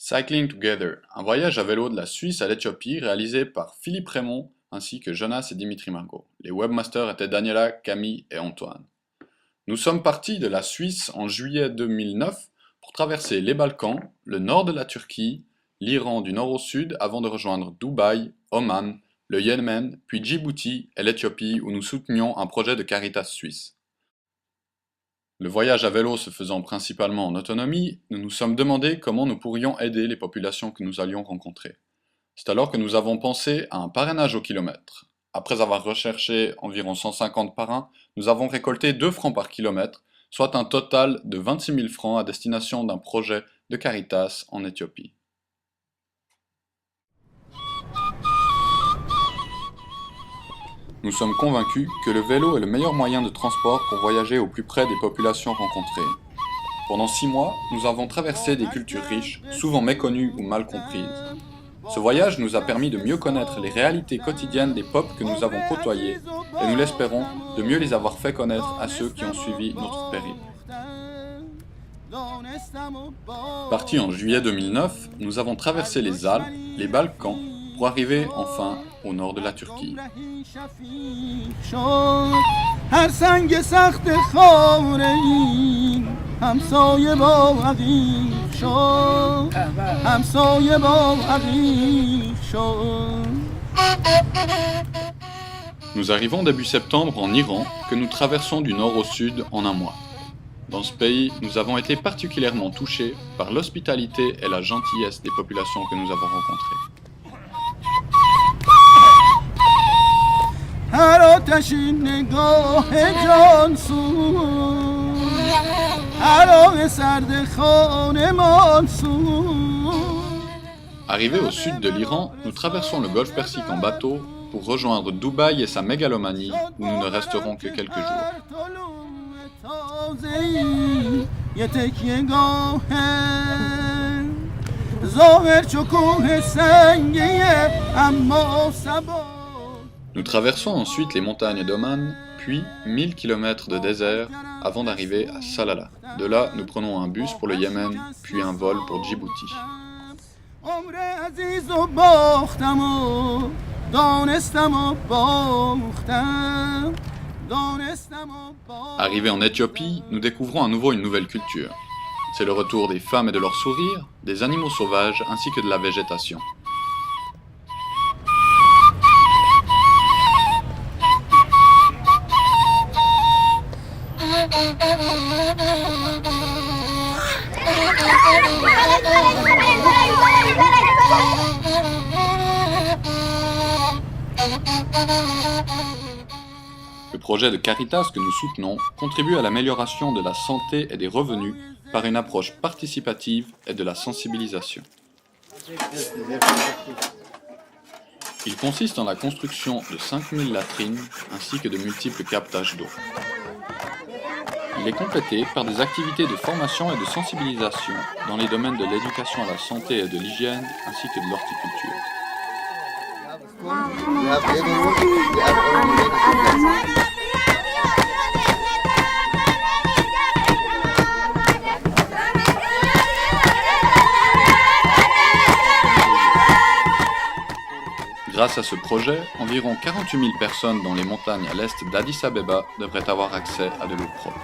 Cycling Together, un voyage à vélo de la Suisse à l'Éthiopie réalisé par Philippe Raymond ainsi que Jonas et Dimitri Margot. Les webmasters étaient Daniela, Camille et Antoine. Nous sommes partis de la Suisse en juillet 2009 pour traverser les Balkans, le nord de la Turquie, l'Iran du nord au sud avant de rejoindre Dubaï, Oman, le Yémen, puis Djibouti et l'Éthiopie où nous soutenions un projet de Caritas suisse. Le voyage à vélo se faisant principalement en autonomie, nous nous sommes demandé comment nous pourrions aider les populations que nous allions rencontrer. C'est alors que nous avons pensé à un parrainage au kilomètre. Après avoir recherché environ 150 parrains, nous avons récolté 2 francs par kilomètre, soit un total de 26 000 francs à destination d'un projet de Caritas en Éthiopie. Nous sommes convaincus que le vélo est le meilleur moyen de transport pour voyager au plus près des populations rencontrées. Pendant 6 mois, nous avons traversé des cultures riches, souvent méconnues ou mal comprises. Ce voyage nous a permis de mieux connaître les réalités quotidiennes des peuples que nous avons côtoyés, et nous l'espérons, de mieux les avoir fait connaître à ceux qui ont suivi notre périple. Partis en juillet 2009, nous avons traversé les Alpes, les Balkans, pour arriver enfin au nord de la Turquie. Nous arrivons début septembre en Iran, que nous traversons du nord au sud en un mois. Dans ce pays, nous avons été particulièrement touchés par l'hospitalité et la gentillesse des populations que nous avons rencontrées. Arrivés au sud de l'Iran, nous traversons le golfe Persique en bateau pour rejoindre Dubaï et sa mégalomanie où nous ne resterons que quelques jours. Nous traversons ensuite les montagnes d'Oman, puis 1000 km de désert avant d'arriver à Salalah. De là, nous prenons un bus pour le Yémen, puis un vol pour Djibouti. Arrivés en Éthiopie, nous découvrons à nouveau une nouvelle culture. C'est le retour des femmes et de leurs sourires, des animaux sauvages ainsi que de la végétation. Le projet de Caritas que nous soutenons contribue à l'amélioration de la santé et des revenus par une approche participative et de la sensibilisation. Il consiste en la construction de 5000 latrines ainsi que de multiples captages d'eau. Il est complété par des activités de formation et de sensibilisation dans les domaines de l'éducation à la santé et de l'hygiène ainsi que de l'horticulture. Grâce à ce projet, environ 48 000 personnes dans les montagnes à l'est d'Addis Abeba devraient avoir accès à de l'eau propre.